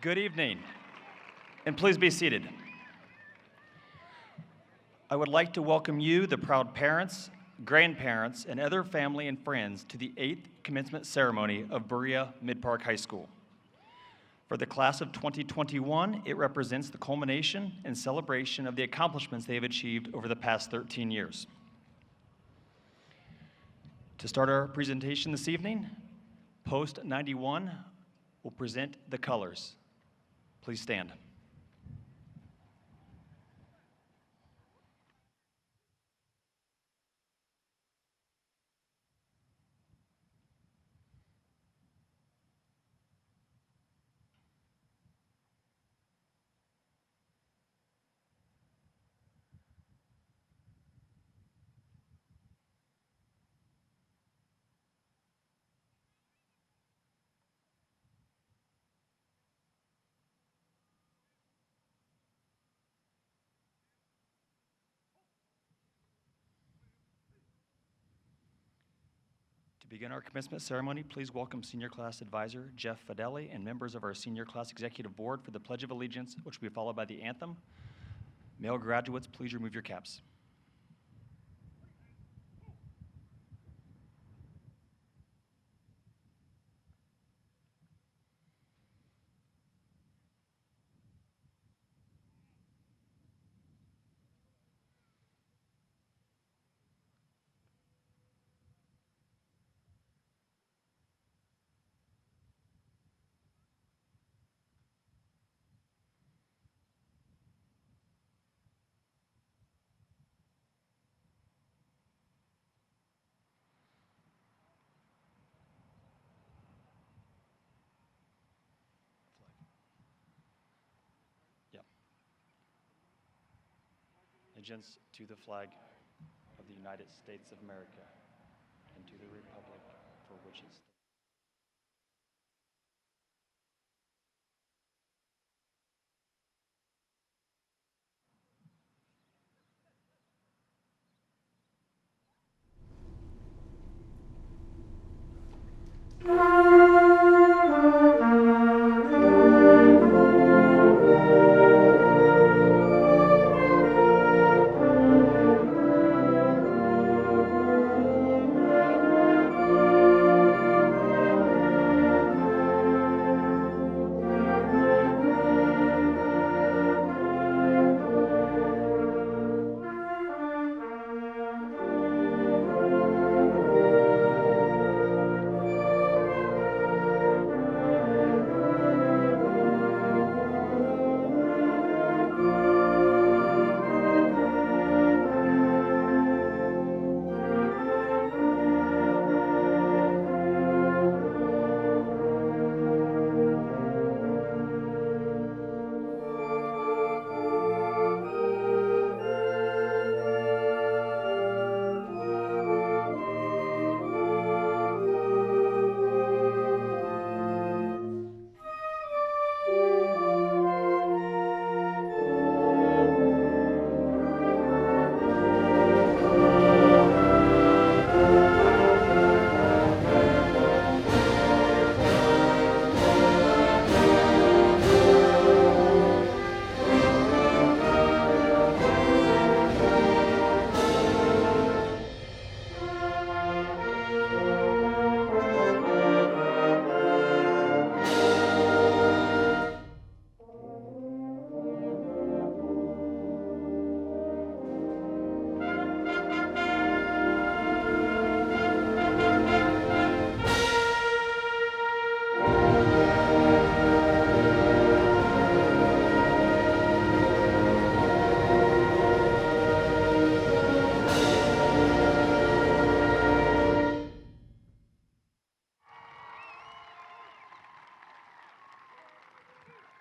Good evening, and please be seated. I would like to welcome you, the proud parents, grandparents, and other family and friends to the 8th commencement ceremony of Berea-Midpark High School. For the class of 2021, it represents the culmination and celebration of the accomplishments they have achieved over the past 13 years. To start our presentation this evening, Post 91 will present the colors. Please stand. To begin our commencement ceremony, please welcome Senior Class Advisor Jeff Fideli and members of our Senior Class Executive Board for the Pledge of Allegiance, which will be followed by the anthem. Male graduates, please remove your caps. Allegiance to the flag of the United States of America and to the republic for which it stands.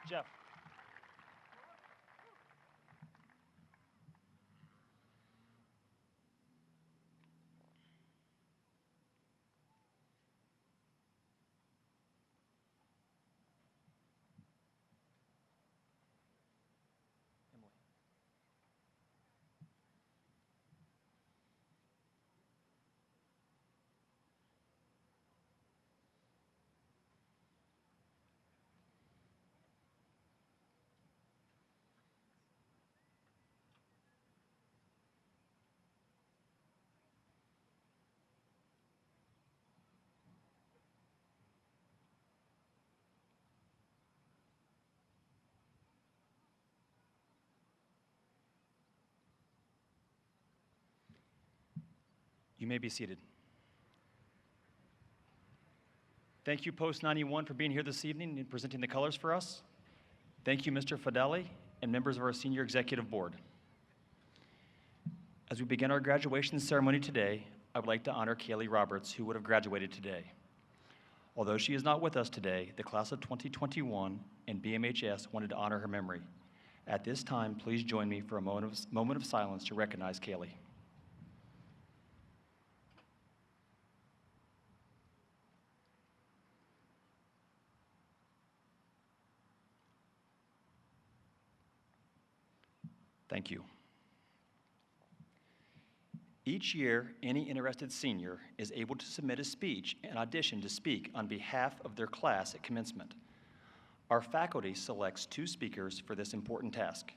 Jeff. Emily. You may be seated. Thank you, Post 91, for being here this evening and presenting the colors for us. Thank you, Mr. Fideli, and members of our Senior Executive Board. As we begin our graduation ceremony today, I would like to honor Kaylee Roberts, who would have graduated today. Although she is not with us today, the class of 2021 and BMHS wanted to honor her memory. At this time, please join me for a moment of silence to recognize Kaylee. Thank you. Each year, any interested senior is able to submit a speech and audition to speak on behalf of their class at commencement. Our faculty selects 2 speakers for this important task.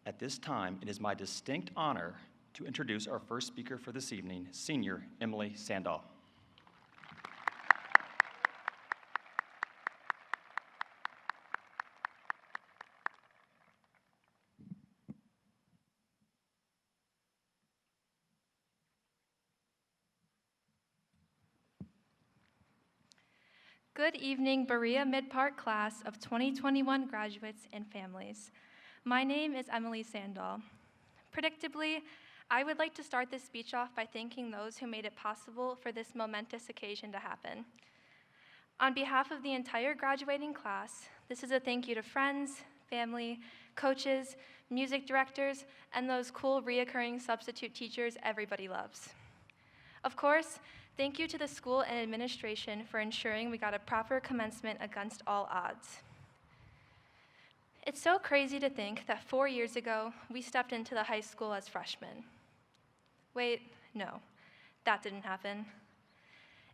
At this time, it is my distinct honor to introduce our first speaker for this evening, Senior Emily Sandahl. Good evening, Berea-Midpark class of 2021 graduates and families. My name is Emily Sandahl. Predictably, I would like to start this speech off by thanking those who made it possible for this momentous occasion to happen. On behalf of the entire graduating class, this is a thank you to friends, family, coaches, music directors, and those cool reoccurring substitute teachers everybody loves. Of course, thank you to the school and administration for ensuring we got a proper commencement against all odds. It's so crazy to think that 4 years ago, we stepped into the high school as freshmen. Wait, no, that didn't happen.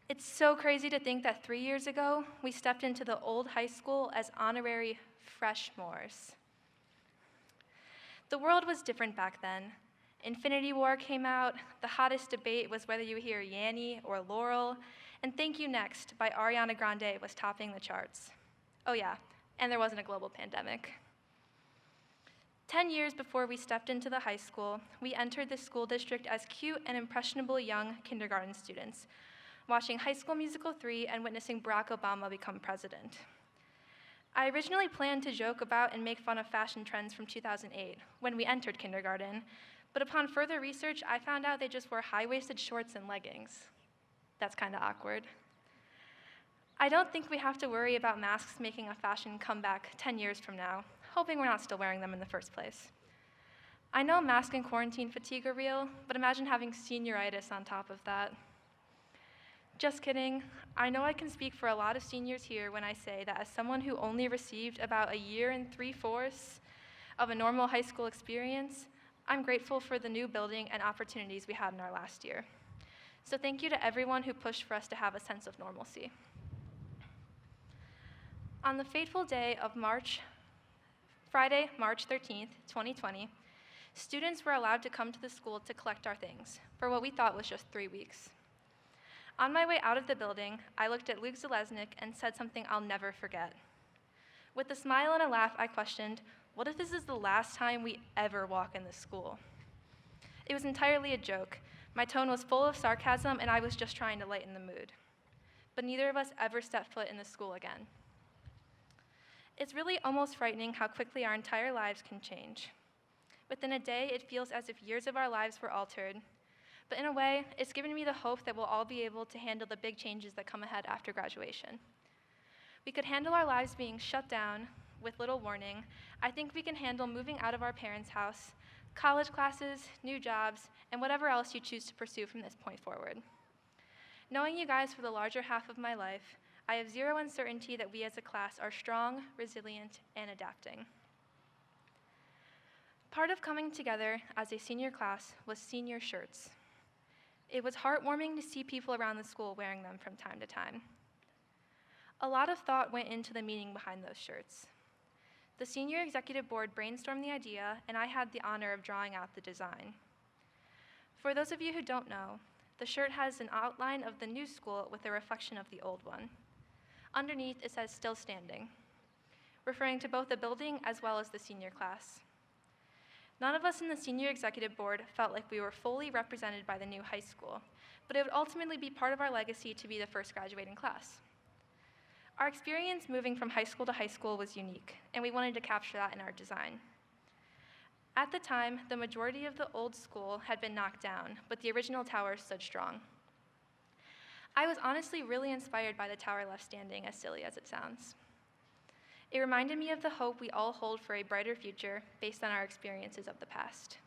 It's so crazy to think that 3 years ago, we stepped into the old high school as honorary freshmores. The world was different back then. Infinity War came out, the hottest debate was whether you hear Yanny or Laurel, and Thank You Next by Ariana Grande was topping the charts. Oh yeah, and there wasn't a global pandemic. 10 years before we stepped into the high school, we entered the school district as cute and impressionable young kindergarten students, watching High School Musical 3 and witnessing Barack Obama become president. I originally planned to joke about and make fun of fashion trends from 2008, when we entered kindergarten, but upon further research, I found out they just wore high-waisted shorts and leggings. That's kind of awkward. I don't think we have to worry about masks making a fashion comeback 10 years from now, hoping we're not still wearing them in the first place. I know mask and quarantine fatigue are real, but imagine having senioritis on top of that. Just kidding. I know I can speak for a lot of seniors here when I say that as someone who only received about a year and 3/4 of a normal high school experience, I'm grateful for the new building and opportunities we had in our last year. So thank you to everyone who pushed for us to have a sense of normalcy. On the fateful day of Friday, March 13th, 2020, students were allowed to come to the school to collect our things for what we thought was just 3 weeks. On my way out of the building, I looked at Luke Zalesnik and said something I'll never forget. With a smile and a laugh, I questioned, what if this is the last time we ever walk in this school? It was entirely a joke. My tone was full of sarcasm, and I was just trying to lighten the mood. But neither of us ever stepped foot in the school again. It's really almost frightening how quickly our entire lives can change. Within a day, it feels as if years of our lives were altered. But in a way, it's given me the hope that we'll all be able to handle the big changes that come ahead after graduation. We could handle our lives being shut down with little warning. I think we can handle moving out of our parents' house, college classes, new jobs, and whatever else you choose to pursue from this point forward. Knowing you guys for the larger half of my life, I have zero uncertainty that we as a class are strong, resilient, and adapting. Part of coming together as a senior class was senior shirts. It was heartwarming to see people around the school wearing them from time to time. A lot of thought went into the meaning behind those shirts. The Senior Executive Board brainstormed the idea, and I had the honor of drawing out the design. For those of you who don't know, the shirt has an outline of the new school with a reflection of the old one. Underneath, it says "Still Standing," referring to both the building as well as the senior class. None of us in the senior executive board felt like we were fully represented by the new high school, but it would ultimately be part of our legacy to be the first graduating class. Our experience moving from high school to high school was unique, and we wanted to capture that in our design. At the time, the majority of the old school had been knocked down, but the original tower stood strong. I was honestly really inspired by the tower left standing, as silly as it sounds. It reminded me of the hope we all hold for a brighter future based on our experiences of the past.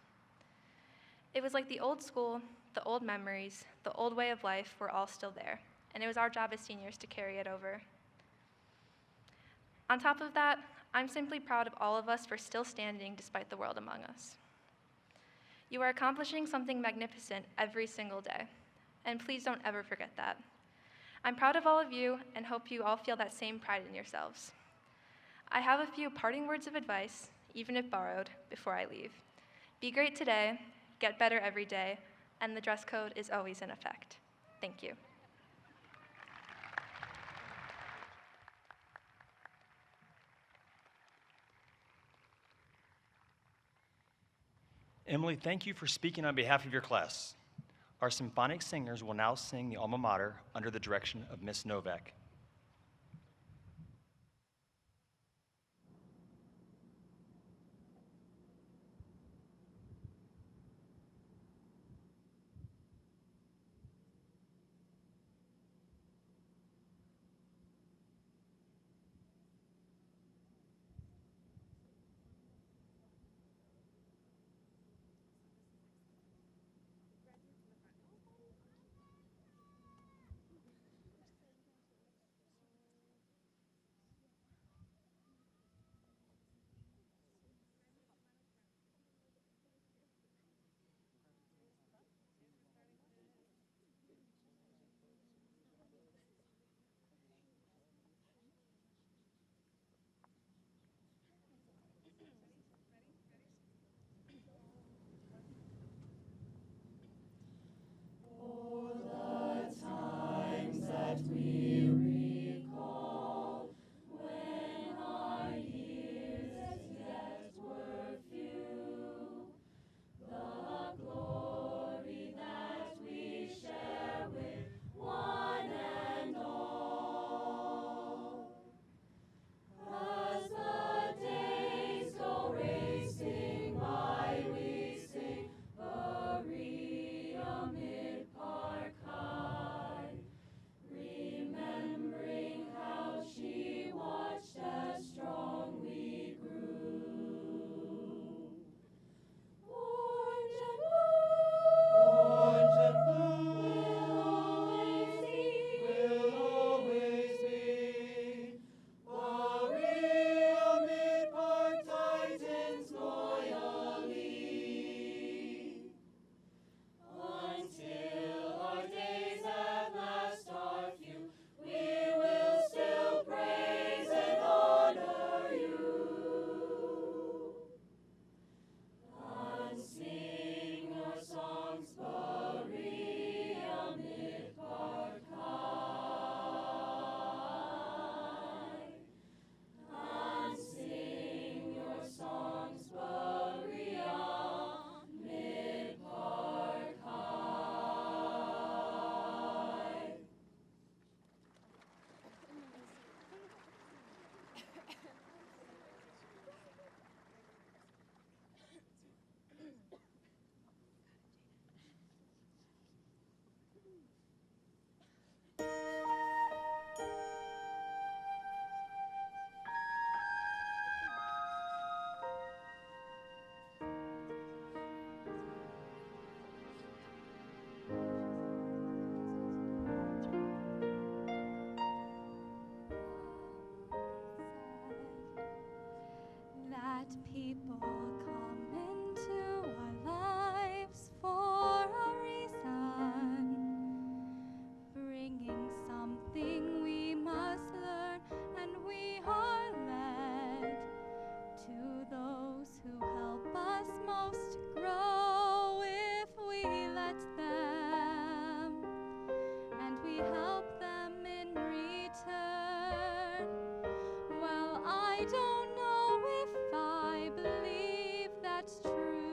It was like the old school, the old memories, the old way of life were all still there, and it was our job as seniors to carry it over. On top of that, I'm simply proud of all of us for still standing despite the world among us. You are accomplishing something magnificent every single day, and please don't ever forget that. I'm proud of all of you and hope you all feel that same pride in yourselves. I have a few parting words of advice, even if borrowed, before I leave. Be great today, get better every day, and the dress code is always in effect. Thank you. Emily, thank you for speaking on behalf of your class. Our symphonic singers will now sing the alma mater under the direction of Miss Novak. That people come into our lives for a reason, bringing something we must learn, and we are led to those who help us most grow if we let them, and we help them in return. Well, I don't know if I believe that's true.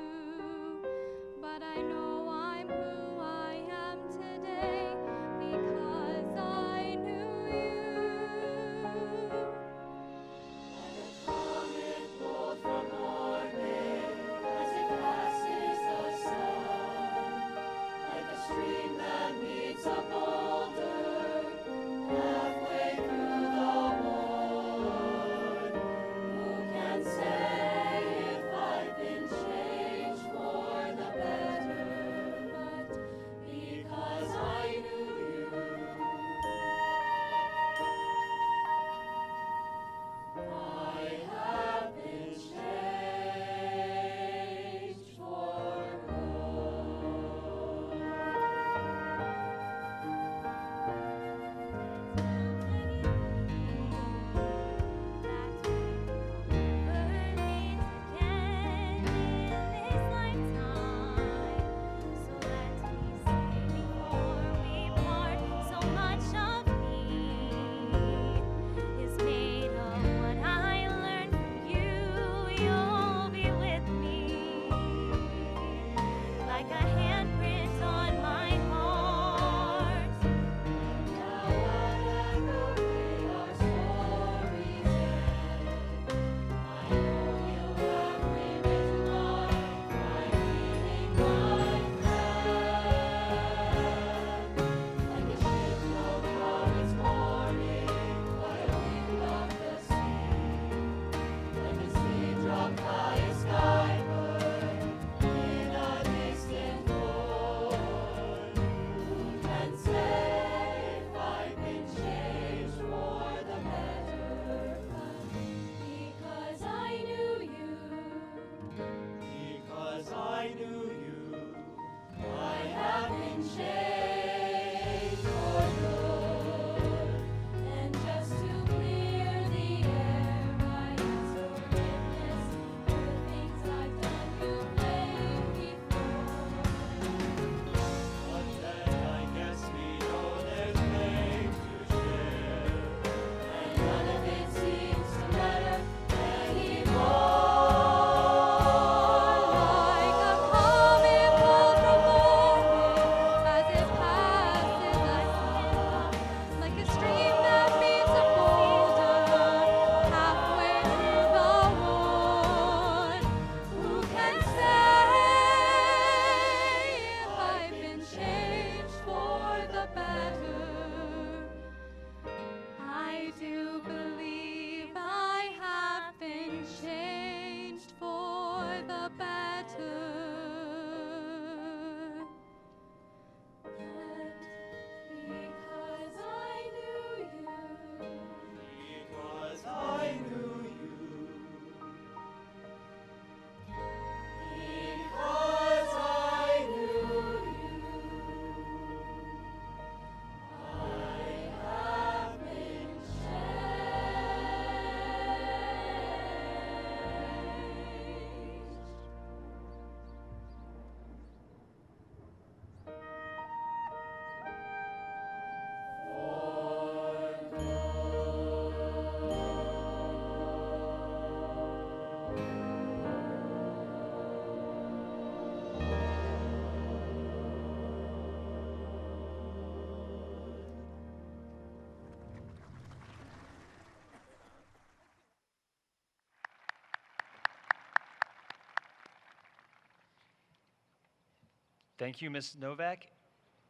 Thank you, Ms. Novak,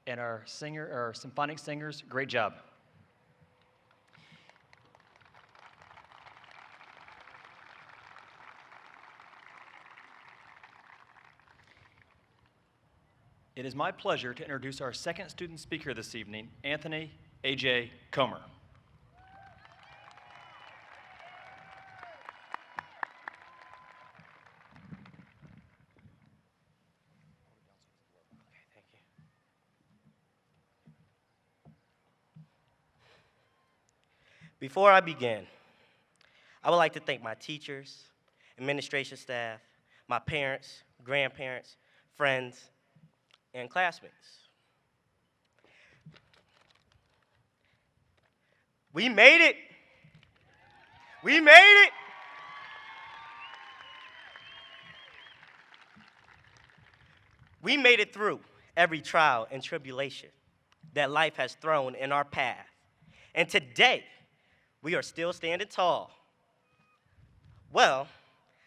and our symphonic singers, great job. It is my pleasure to introduce our second student speaker this evening, Anthony A.J. Comer. Thank you. Before I begin, I would like to thank my teachers, administration staff, my parents, grandparents, friends, and classmates. We made it! We made it! We made it through every trial and tribulation that life has thrown in our path. And today, we are still standing tall. Well,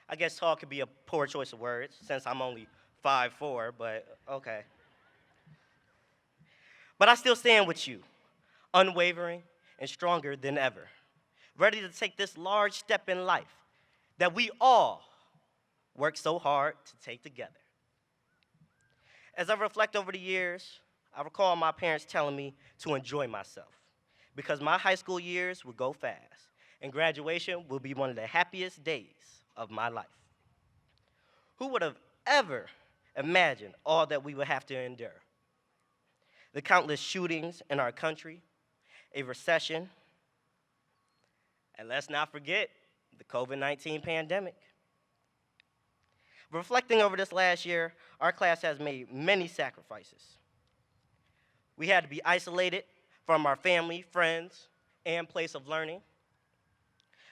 I guess tall could be a poor choice of words since I'm only 5'4", but okay. But I still stand with you, unwavering and stronger than ever, ready to take this large step in life that we all work so hard to take together. As I reflect over the years, I recall my parents telling me to enjoy myself because my high school years would go fast and graduation will be one of the happiest days of my life. Who would have ever imagined all that we would have to endure? The countless shootings in our country, a recession, and let's not forget the COVID-19 pandemic. Reflecting over this last year, our class has made many sacrifices. We had to be isolated from our family, friends, and place of learning.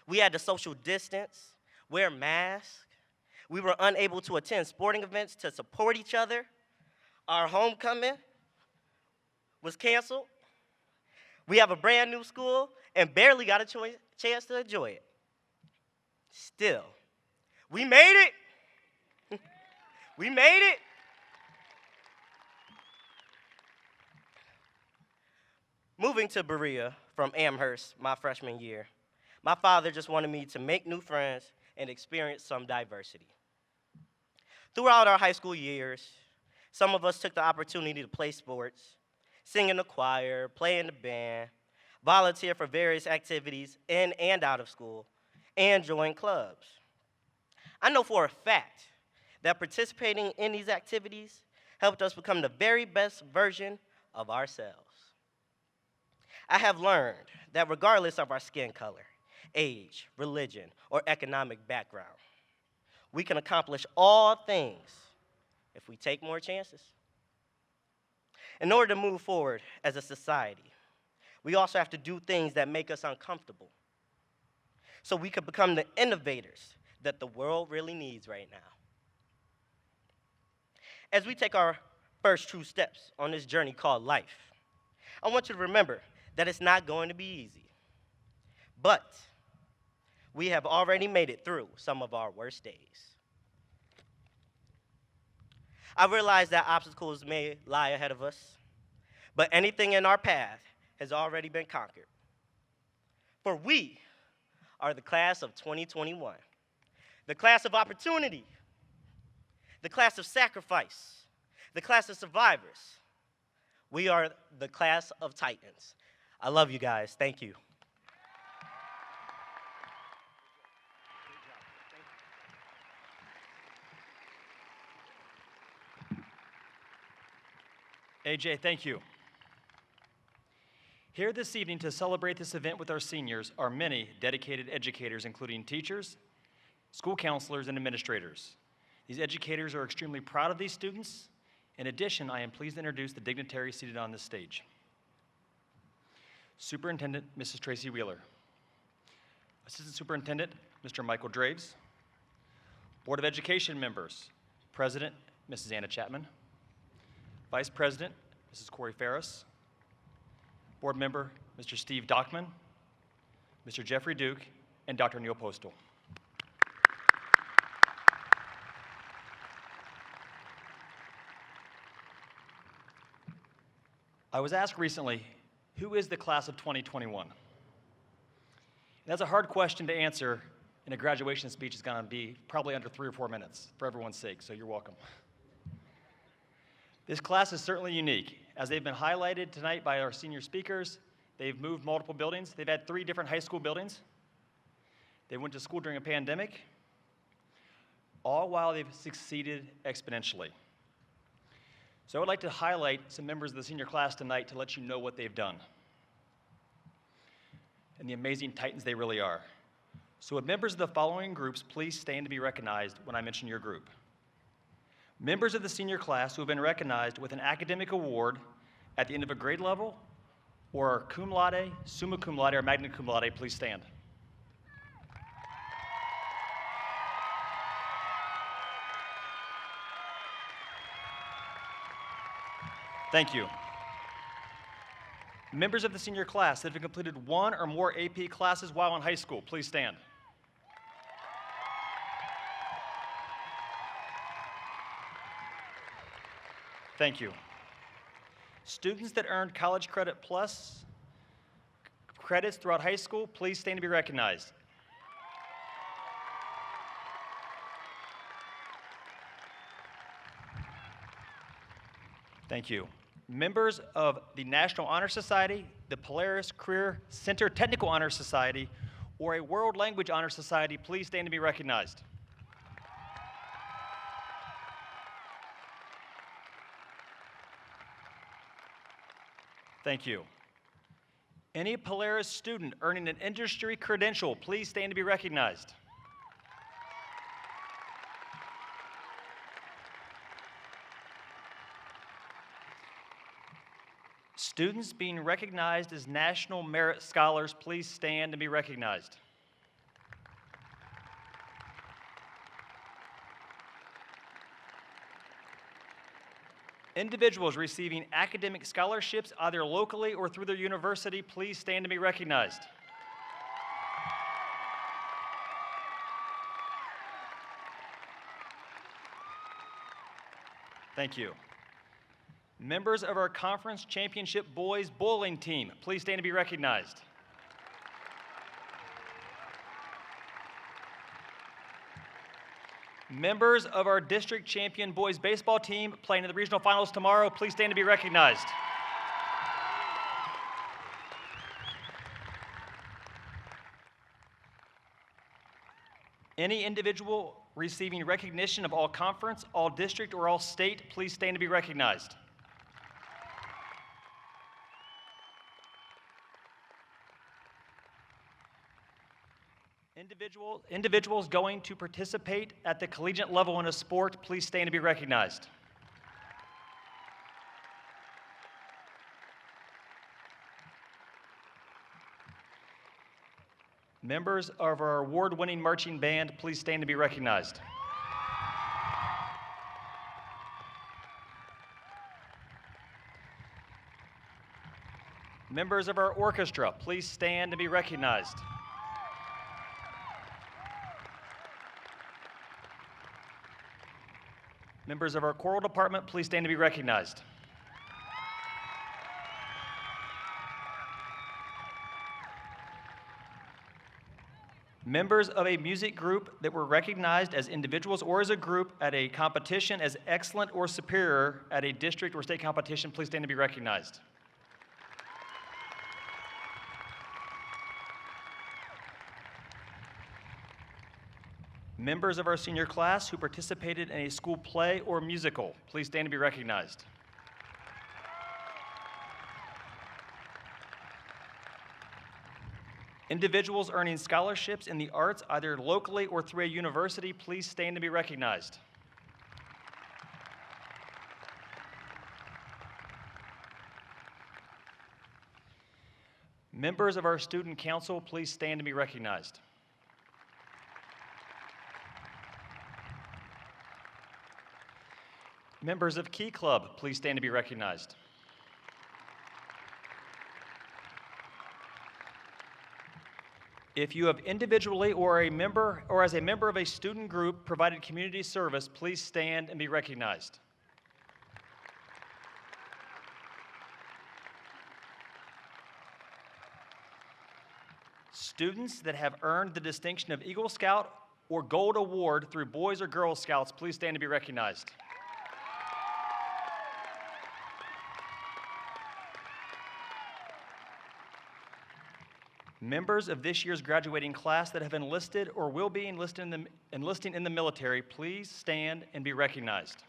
We had to social distance, wear masks. We were unable to attend sporting events to support each other. Our homecoming was canceled. We have a brand new school and barely got a chance to enjoy it. Still, we made it. We made it. Moving to Berea from Amherst my freshman year, my father just wanted me to make new friends and experience some diversity. Throughout our high school years, some of us took the opportunity to play sports, sing in the choir, play in the band, volunteer for various activities in and out of school, and join clubs. I know for a fact that participating in these activities helped us become the very best version of ourselves. I have learned that regardless of our skin color, age, religion, or economic background, we can accomplish all things if we take more chances. In order to move forward as a society, we also have to do things that make us uncomfortable so we can become the innovators that the world really needs right now. As we take our first true steps on this journey called life, I want you to remember that it's not going to be easy. But we have already made it through some of our worst days. I realize that obstacles may lie ahead of us, but anything in our path has already been conquered. For we are the class of 2021, the class of opportunity, the class of sacrifice, the class of survivors. We are the class of titans. I love you guys. Thank you. AJ, thank you. Here this evening to celebrate this event with our seniors are many dedicated educators, including teachers, school counselors, and administrators. These educators are extremely proud of these students. In addition, I am pleased to introduce the dignitaries seated on this stage. Superintendent, Mrs. Tracy Wheeler. Assistant Superintendent, Mr. Michael Draves. Board of Education members, President, Mrs. Anna Chapman. Vice President, Mrs. Corey Ferris. Board member, Mr. Steve Dockman, Mr. Jeffrey Duke, and Dr. Neil Postal. I was asked recently, who is the class of 2021? And that's a hard question to answer, and a graduation speech is going to be probably under 3 or 4 minutes for everyone's sake, so you're welcome. This class is certainly unique. As they've been highlighted tonight by our senior speakers, they've moved multiple buildings. They've had 3 different high school buildings. They went to school during a pandemic, all while they've succeeded exponentially. So I would like to highlight some members of the senior class tonight to let you know what they've done and the amazing titans they really are. So would members of the following groups please stand to be recognized when I mention your group? Members of the senior class who have been recognized with an academic award at the end of a grade level or are cum laude, summa cum laude, or magna cum laude, please stand. Thank you. Members of the senior class that have completed 1 or more AP classes while in high school, please stand. Thank you. Students that earned College Credit Plus credits throughout high school, please stand to be recognized. Thank you. Members of the National Honor Society, the Polaris Career Center Technical Honor Society, or a World Language Honor Society, please stand to be recognized. Thank you. Any Polaris student earning an industry credential, please stand to be recognized. Students being recognized as National Merit Scholars, please stand and be recognized. Individuals receiving academic scholarships either locally or through their university, please stand and be recognized. Thank you. Members of our conference championship boys bowling team, please stand to be recognized. Members of our district champion boys baseball team playing in the regional finals tomorrow, please stand to be recognized. Any individual receiving recognition of all conference, all district, or all state, please stand to be recognized. Individuals going to participate at the collegiate level in a sport, please stand to be recognized. Members of our award-winning marching band, please stand to be recognized. Members of our orchestra, please stand to be recognized. Members of our choral department, please stand to be recognized. Members of a music group that were recognized as individuals or as a group at a competition as excellent or superior at a district or state competition, please stand to be recognized. Members of our senior class who participated in a school play or musical, please stand to be recognized. Individuals earning scholarships in the arts, either locally or through a university, please stand to be recognized. Members of our student council, please stand to be recognized. Members of Key Club, please stand to be recognized. If you have individually or as a member of a student group provided community service, please stand and be recognized. Students that have earned the distinction of Eagle Scout or Gold Award through Boys or Girl Scouts, please stand to be recognized. Members of this year's graduating class that have enlisted or will be enlisting in the military, please stand and be recognized.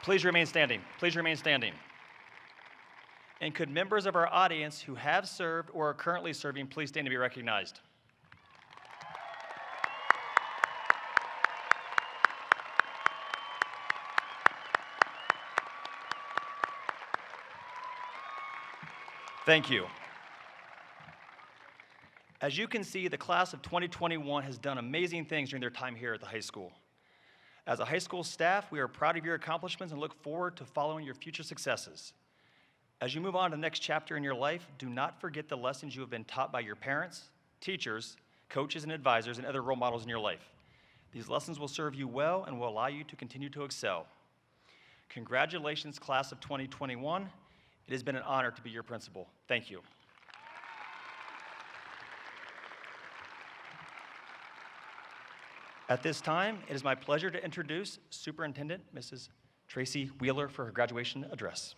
Please remain standing. Please remain standing. And could members of our audience who have served or are currently serving please stand to be recognized? Thank you. As you can see, the class of 2021 has done amazing things during their time here at the high school. As a high school staff, we are proud of your accomplishments and look forward to following your future successes. As you move on to the next chapter in your life, do not forget the lessons you have been taught by your parents, teachers, coaches, and advisors, and other role models in your life. These lessons will serve you well and will allow you to continue to excel. Congratulations, class of 2021. It has been an honor to be your principal. Thank you. At this time, it is my pleasure to introduce Superintendent Mrs. Tracy Wheeler for her graduation address.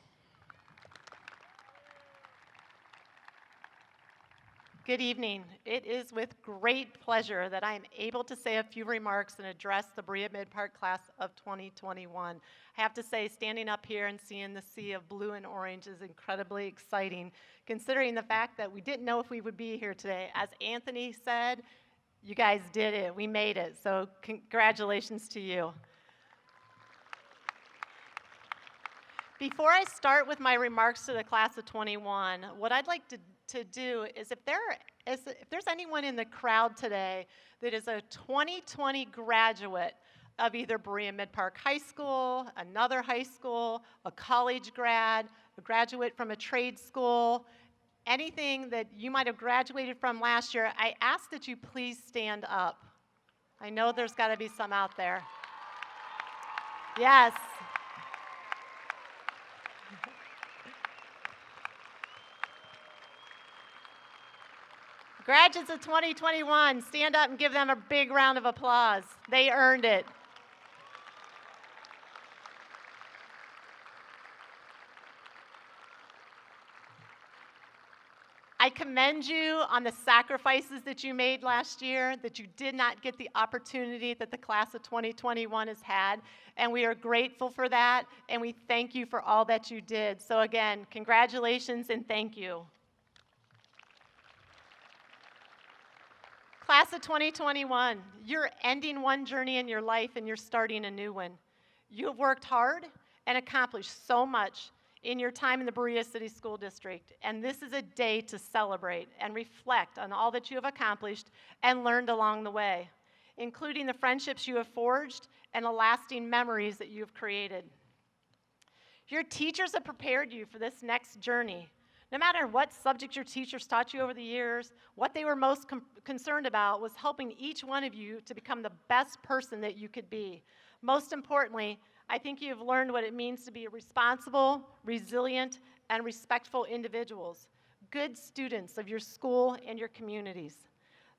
Good evening. It is with great pleasure that I am able to say a few remarks and address the Berea-Midpark class of 2021. I have to say, standing up here and seeing the sea of blue and orange is incredibly exciting, considering the fact that we didn't know if we would be here today. As Anthony said, you guys did it. We made it. So congratulations to you. Before I start with my remarks to the class of 21, what I'd like to do is if there's anyone in the crowd today that is a 2020 graduate of either Berea-Midpark High School, another high school, a college grad, a graduate from a trade school, anything that you might have graduated from last year, I ask that you please stand up. I know there's got to be some out there. Yes. Graduates of 2021, stand up and give them a big round of applause. They earned it. I commend you on the sacrifices that you made last year, that you did not get the opportunity that the class of 2021 has had, and we are grateful for that, and we thank you for all that you did. So again, congratulations and thank you. Class of 2021, you're ending one journey in your life and you're starting a new one. You have worked hard and accomplished so much in your time in the Berea City School District, and this is a day to celebrate and reflect on all that you have accomplished and learned along the way, including the friendships you have forged and the lasting memories that you have created. Your teachers have prepared you for this next journey. No matter what subject your teachers taught you over the years, what they were most concerned about was helping each one of you to become the best person that you could be. Most importantly, I think you've learned what it means to be responsible, resilient, and respectful individuals, good students of your school and your communities.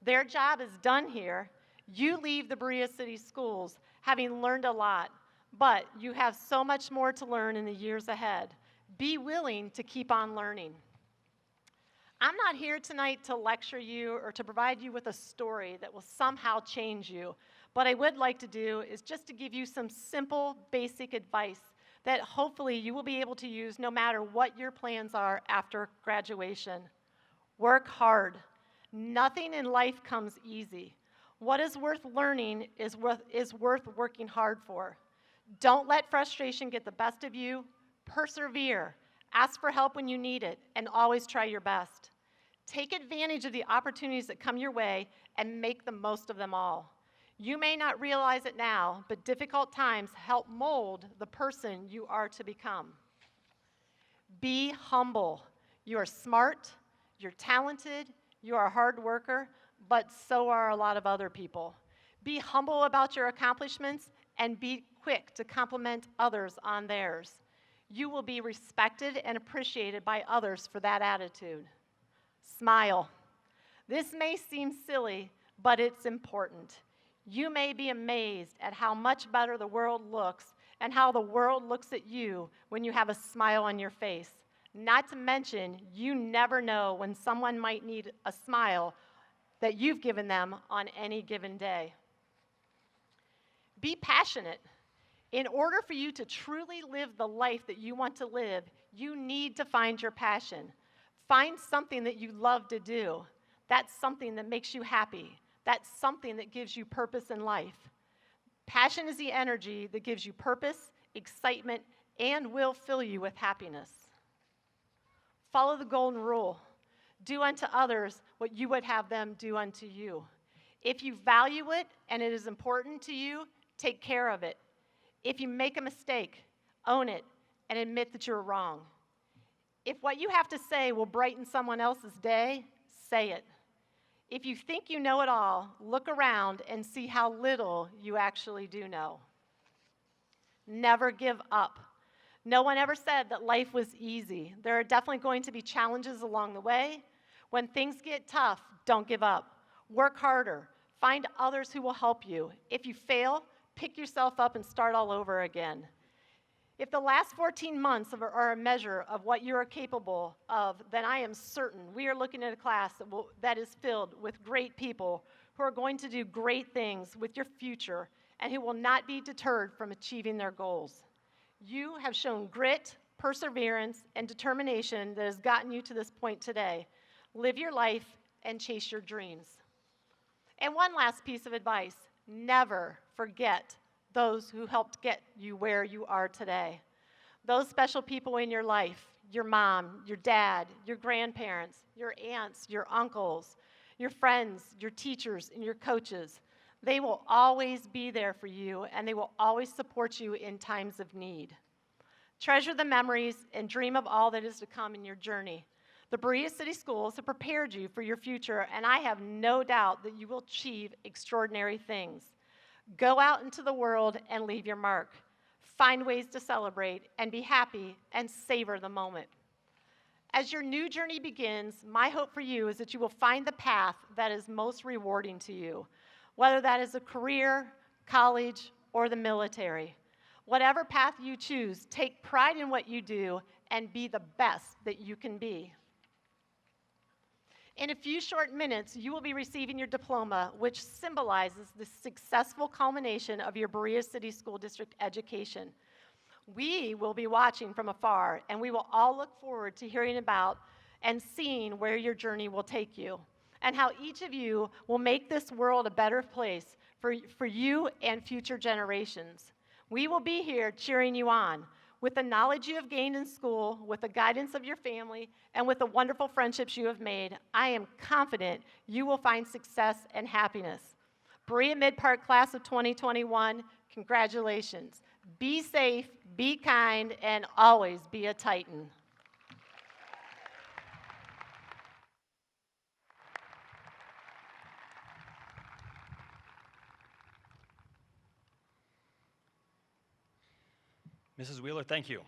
Their job is done here. You leave the Berea City Schools having learned a lot, but you have so much more to learn in the years ahead. Be willing to keep on learning. I'm not here tonight to lecture you or to provide you with a story that will somehow change you. What I would like to do is just to give you some simple, basic advice that hopefully you will be able to use no matter what your plans are after graduation. Work hard. Nothing in life comes easy. What is worth learning is worth working hard for. Don't let frustration get the best of you. Persevere, ask for help when you need it, and always try your best. Take advantage of the opportunities that come your way and make the most of them all. You may not realize it now, but difficult times help mold the person you are to become. Be humble. You are smart, you're talented, you are a hard worker, but so are a lot of other people. Be humble about your accomplishments and be quick to compliment others on theirs. You will be respected and appreciated by others for that attitude. Smile. This may seem silly, but it's important. You may be amazed at how much better the world looks and how the world looks at you when you have a smile on your face. Not to mention, you never know when someone might need a smile that you've given them on any given day. Be passionate. In order for you to truly live the life that you want to live, you need to find your passion. Find something that you love to do. That's something that makes you happy. That's something that gives you purpose in life. Passion is the energy that gives you purpose, excitement, and will fill you with happiness. Follow the golden rule. Do unto others what you would have them do unto you. If you value it and it is important to you, take care of it. If you make a mistake, own it and admit that you're wrong. If what you have to say will brighten someone else's day, say it. If you think you know it all, look around and see how little you actually do know. Never give up. No one ever said that life was easy. There are definitely going to be challenges along the way. When things get tough, don't give up. Work harder. Find others who will help you. If you fail, pick yourself up and start all over again. If the last 14 months are a measure of what you are capable of, then I am certain we are looking at a class that is filled with great people who are going to do great things with your future and who will not be deterred from achieving their goals. You have shown grit, perseverance, and determination that has gotten you to this point today. Live your life and chase your dreams. And one last piece of advice, never forget those who helped get you where you are today. Those special people in your life, your mom, your dad, your grandparents, your aunts, your uncles, your friends, your teachers, and your coaches. They will always be there for you, and they will always support you in times of need. Treasure the memories and dream of all that is to come in your journey. The Berea City Schools have prepared you for your future, and I have no doubt that you will achieve extraordinary things. Go out into the world and leave your mark. Find ways to celebrate and be happy and savor the moment. As your new journey begins, my hope for you is that you will find the path that is most rewarding to you, whether that is a career, college, or the military. Whatever path you choose, take pride in what you do and be the best that you can be. In a few short minutes, you will be receiving your diploma, which symbolizes the successful culmination of your Berea City School District education. We will be watching from afar, and we will all look forward to hearing about and seeing where your journey will take you, and how each of you will make this world a better place for you and future generations. We will be here cheering you on. With the knowledge you have gained in school, with the guidance of your family, and with the wonderful friendships you have made, I am confident you will find success and happiness. Berea-Midpark class of 2021, congratulations. Be safe, be kind, and always be a Titan. Mrs. Wheeler, thank you.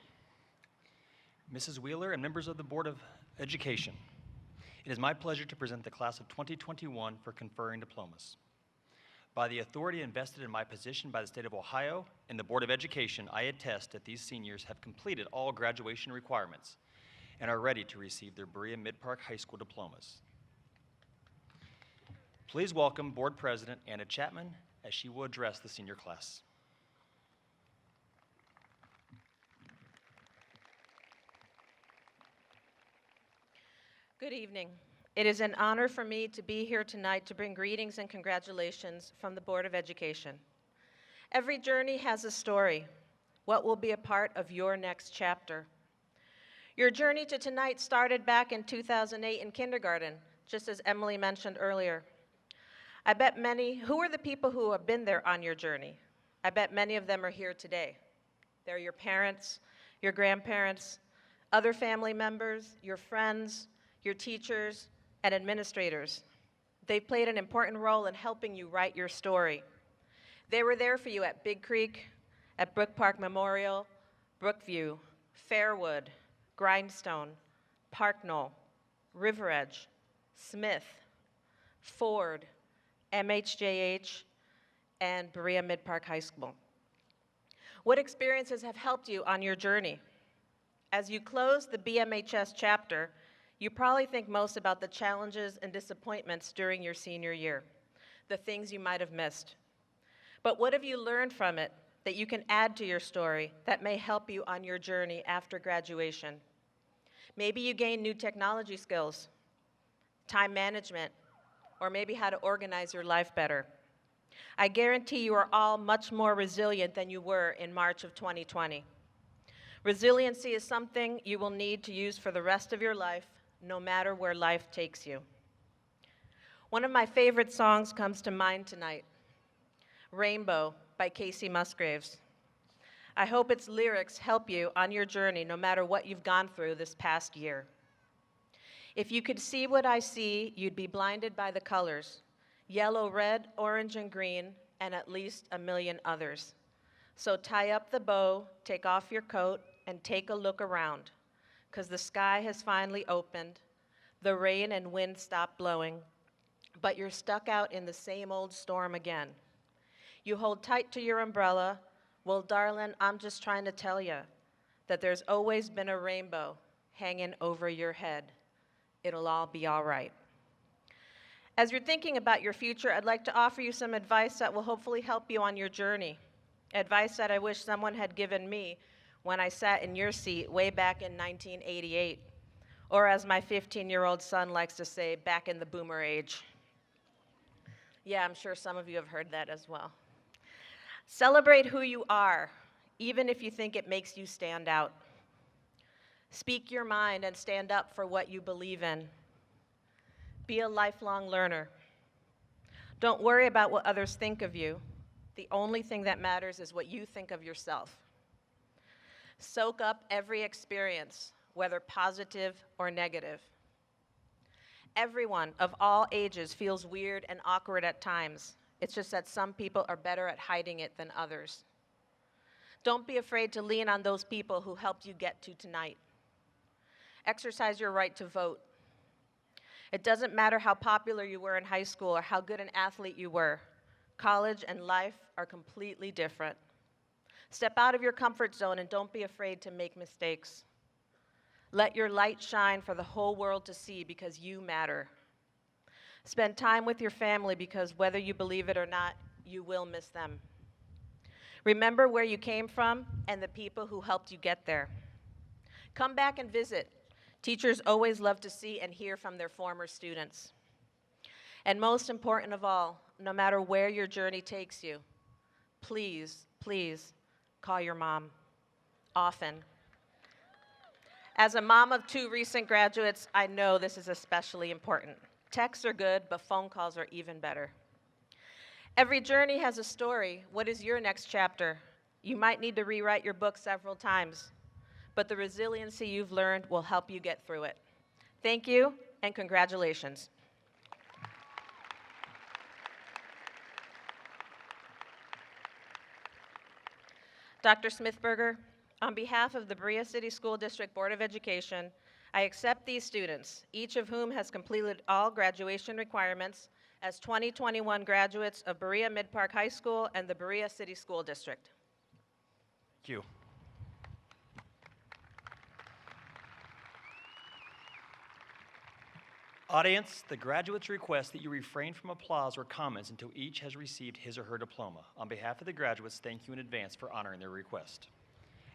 Mrs. Wheeler and members of the Board of Education, it is my pleasure to present the class of 2021 for conferring diplomas. By the authority invested in my position by the state of Ohio and the Board of Education, I attest that these seniors have completed all graduation requirements and are ready to receive their Berea-Midpark High School diplomas. Please welcome Board President Anna Chapman as she will address the senior class. Good evening. It is an honor for me to be here tonight to bring greetings and congratulations from the Board of Education. Every journey has a story. What will be a part of your next chapter? Your journey to tonight started back in 2008 in kindergarten, just as Emily mentioned earlier. I bet who are the people who have been there on your journey? I bet many of them are here today. They're your parents, your grandparents, other family members, your friends, your teachers, and administrators. They've played an important role in helping you write your story. They were there for you at Big Creek, at Brook Park Memorial, Brookview, Fairwood, Grindstone, Park Knoll, River Edge, Smith, Ford, MHJH, and Berea-Midpark High School. What experiences have helped you on your journey? As you close the BMHS chapter, you probably think most about the challenges and disappointments during your senior year, the things you might have missed. But what have you learned from it that you can add to your story that may help you on your journey after graduation? Maybe you gain new technology skills, time management, or maybe how to organize your life better. I guarantee you are all much more resilient than you were in March of 2020. Resiliency is something you will need to use for the rest of your life, no matter where life takes you. One of my favorite songs comes to mind tonight, Rainbow by Casey Musgraves. I hope its lyrics help you on your journey, no matter what you've gone through this past year. If you could see what I see, you'd be blinded by the colors, yellow, red, orange, and green, and at least a million others. So tie up the bow, take off your coat, and take a look around, because the sky has finally opened, the rain and wind stopped blowing, but you're stuck out in the same old storm again. You hold tight to your umbrella. Well, darling, I'm just trying to tell you that there's always been a rainbow hanging over your head. It'll all be all right. As you're thinking about your future, I'd like to offer you some advice that will hopefully help you on your journey. Advice that I wish someone had given me when I sat in your seat way back in 1988, or as my 15-year-old son likes to say, back in the boomer age. Yeah, I'm sure some of you have heard that as well. Celebrate who you are, even if you think it makes you stand out. Speak your mind and stand up for what you believe in. Be a lifelong learner. Don't worry about what others think of you. The only thing that matters is what you think of yourself. Soak up every experience, whether positive or negative. Everyone of all ages feels weird and awkward at times. It's just that some people are better at hiding it than others. Don't be afraid to lean on those people who helped you get to tonight. Exercise your right to vote. It doesn't matter how popular you were in high school or how good an athlete you were. College and life are completely different. Step out of your comfort zone and don't be afraid to make mistakes. Let your light shine for the whole world to see because you matter. Spend time with your family because whether you believe it or not, you will miss them. Remember where you came from and the people who helped you get there. Come back and visit. Teachers always love to see and hear from their former students. And most important of all, no matter where your journey takes you, please, please call your mom often. As a mom of 2 recent graduates, I know this is especially important. Texts are good, but phone calls are even better. Every journey has a story. What is your next chapter? You might need to rewrite your book several times, but the resiliency you've learned will help you get through it. Thank you, and congratulations. Dr. Smithberger, on behalf of the Berea City School District Board of Education, I accept these students, each of whom has completed all graduation requirements, as 2021 graduates of Berea-Midpark High School and the Berea City School District. Thank you. Audience, the graduates request that you refrain from applause or comments until each has received his or her diploma. On behalf of the graduates, thank you in advance for honoring their request.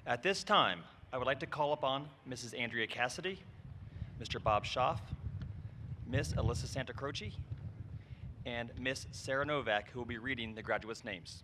At this time, I would like to call upon Mrs. Andrea Cassidy, Mr. Bob Schaff, Miss Alyssa Santacroce, and Miss Sarah Novak, who will be reading the graduates' names.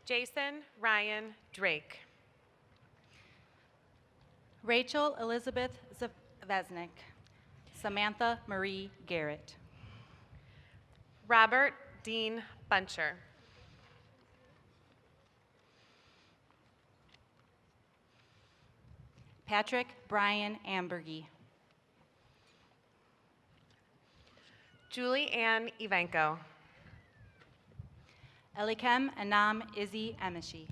Jason Ryan Drake. Rachel Elizabeth Vesnick. Samantha Marie Garrett. Robert Dean Buncher. Patrick Brian Ambergy. Julie Ann Ivanko. Elikem Anam Izzy Emishi.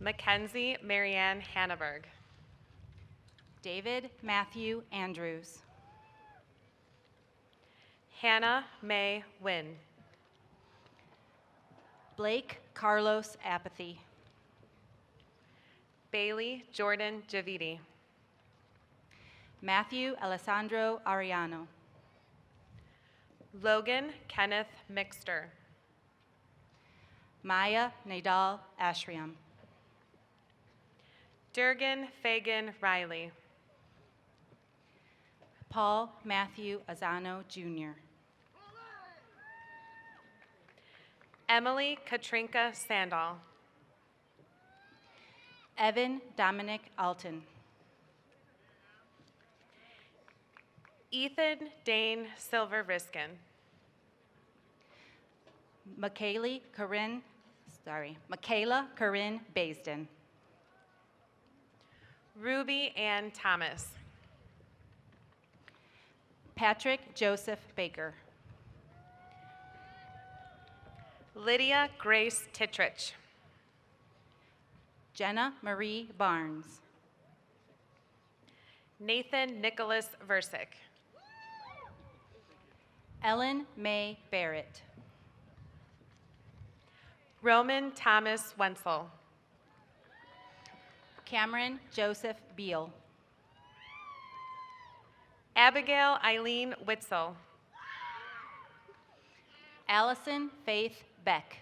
Mackenzie Marianne Hanneberg. David Matthew Andrews. Hannah May Wynn. Blake Carlos Apathy. Bailey Jordan Javidi. Matthew Alessandro Ariano. Logan Kenneth Mixter. Maya Nadal Ashriam. Durgan Fagan Riley. Paul Matthew Azano Jr. Emily Katrinka Sandal. Evan Dominic Alton. Ethan Dane Silver Riskin. Michaela Corinne Baisden. Ruby Ann Thomas. Patrick Joseph Baker. Lydia Grace Titrich. Jenna Marie Barnes. Nathan Nicholas Versick. Ellen May Barrett. Roman Thomas Wenzel. Cameron Joseph Beal. Abigail Eileen Witzel. Allison Faith Beck.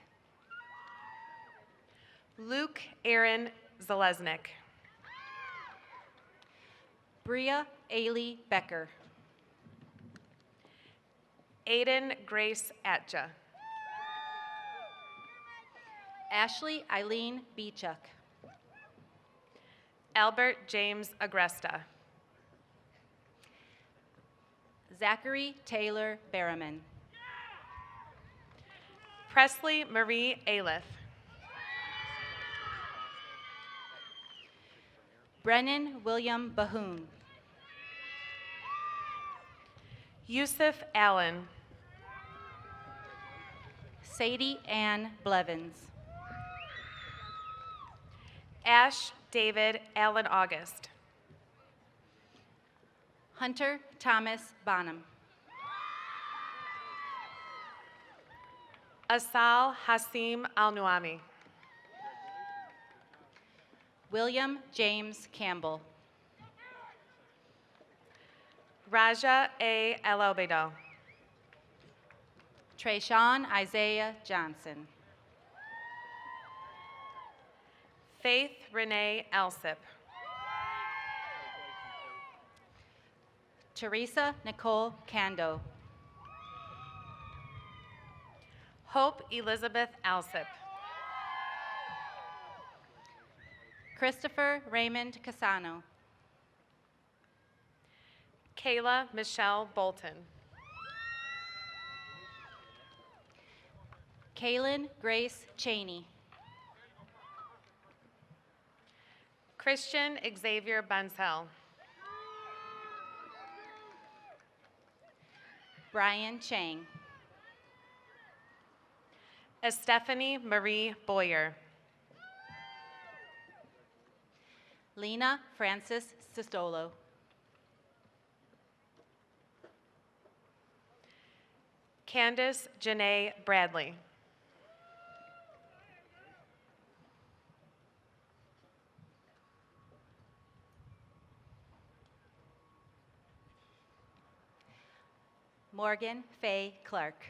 Luke Aaron Zalesnik. Bria Ailey Becker. Aiden Grace Atja. Ashley Eileen Beechuk. Albert James Agresta. Zachary Taylor Berriman. Presley Marie Aliff. Brennan William Bahoon. Yusuf Allen. Sadie Ann Blevins. Ash David Allen August. Hunter Thomas Bonham. Asal Hasim Al-Nuami. William James Campbell. Raja A. El Obedo. Trayshawn Isaiah Johnson. Faith Renee Alsip. Teresa Nicole Cando. Hope Elizabeth Alsip. Christopher Raymond Casano. Kayla Michelle Bolton. Kaylin Grace Cheney. Christian Xavier Bunzel. Brian Chang. Stephanie Marie Boyer. Lena Francis Sistolo. Candace Janae Bradley. Morgan Faye Clark.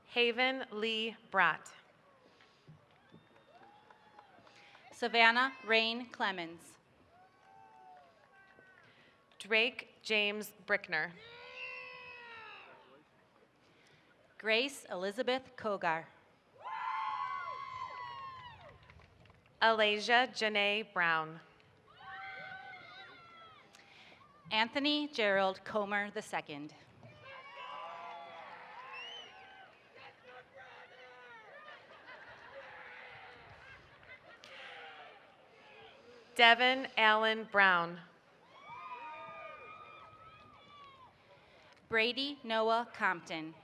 Haven Lee Brott. Savannah Rain Clemens. Drake James Brickner. Grace Elizabeth Kogar. Alasia Janae Brown. Anthony Gerald Comer II. Devin Allen Brown. Brady Noah Compton.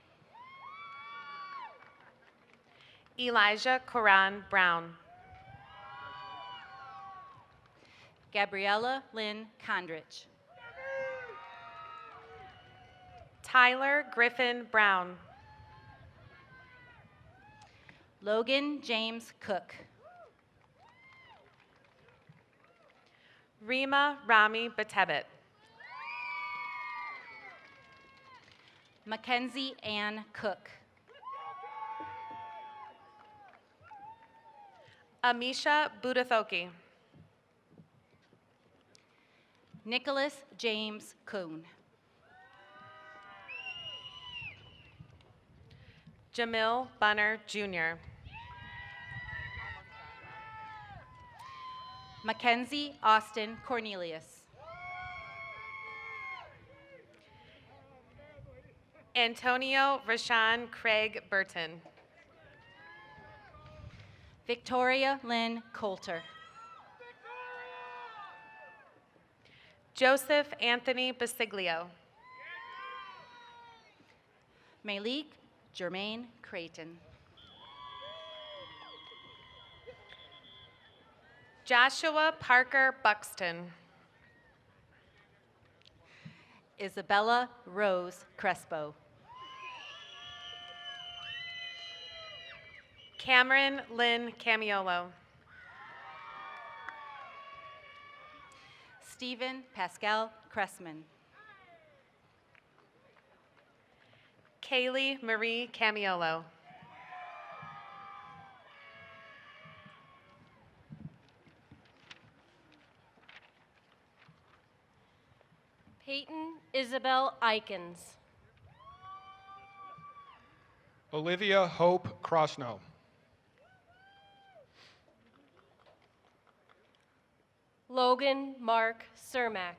Elijah Coran Brown. Gabriella Lynn Condrich. Tyler Griffin Brown. Logan James Cook. Rima Rami Batebit. Mackenzie Ann Cook. Amisha Budathoki. Nicholas James Kuhn. Jamil Bunner Jr. Mackenzie Austin Cornelius. Antonio Rashawn Craig Burton. Victoria Lynn Coulter. Joseph Anthony Basiglio. Malik Jermaine Creighton. Joshua Parker Buxton. Isabella Rose Crespo. Cameron Lynn Camiolo. Stephen Pascal Cressman. Kaylee Marie Camiolo. Peyton Isabel Eikens. Olivia Hope Crossnow. Logan Mark Cermak.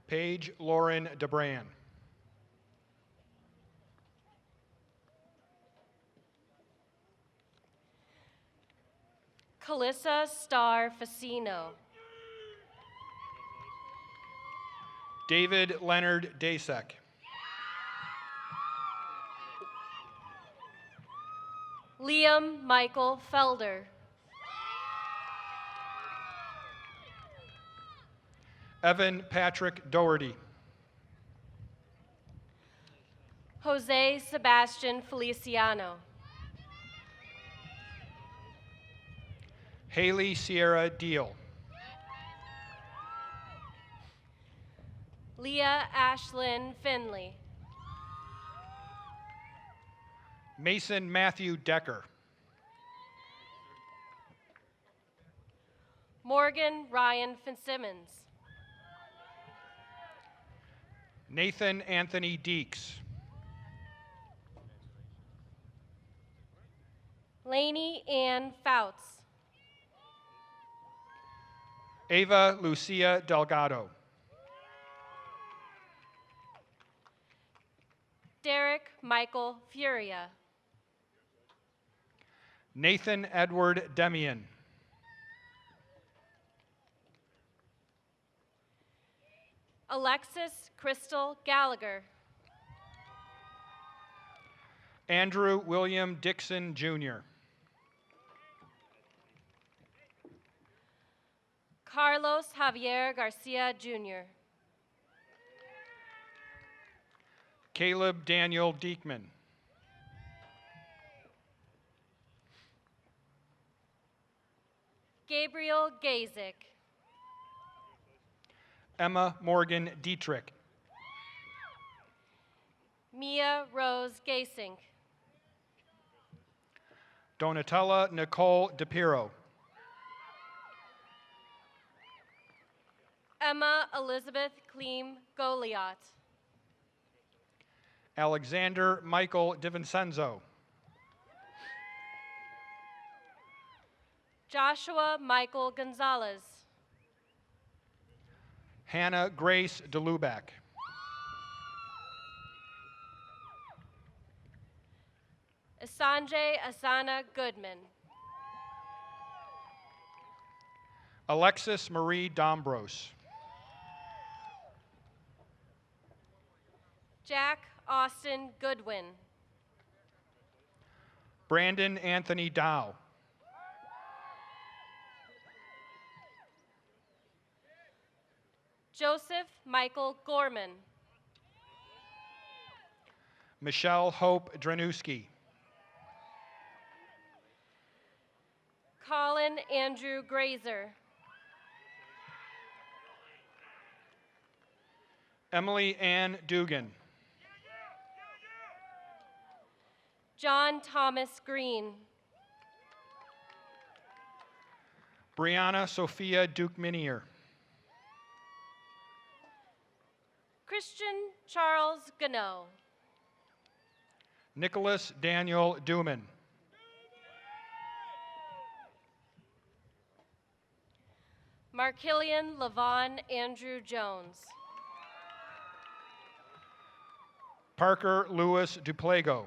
Paige Lauren DeBran. Calissa Star Facino. David Leonard Dasek. Liam Michael Felder. Evan Patrick Doherty. Jose Sebastian Feliciano. Haley Sierra Deal. Leah Ashlyn Finley. Mason Matthew Decker. Morgan Ryan Fitzsimmons. Nathan Anthony Deeks. Lainey Ann Fouts. Ava Lucia Delgado. Derek Michael Furia. Nathan Edward Demian. Alexis Crystal Gallagher. Andrew William Dixon Jr. Carlos Javier Garcia Jr. Caleb Daniel Diekman. Gabriel Gazik. Emma Morgan Dietrich. Mia Rose Gasink. Donatella Nicole DePiro. Emma Elizabeth Kleem Goliot. Alexander Michael DiVincenzo. Joshua Michael Gonzalez. Hannah Grace DeLubac. Sanjay Asana Goodman. Alexis Marie Dombros. Jack Austin Goodwin. Brandon Anthony Dow. Joseph Michael Gorman. Michelle Hope Dranowski. Colin Andrew Grazer. Emily Ann Dugan. John Thomas Green. Brianna Sophia Duke Minier. Christian Charles Gano. Nicholas Daniel Duman. Markillian Levon Andrew Jones. Parker Lewis Duplago.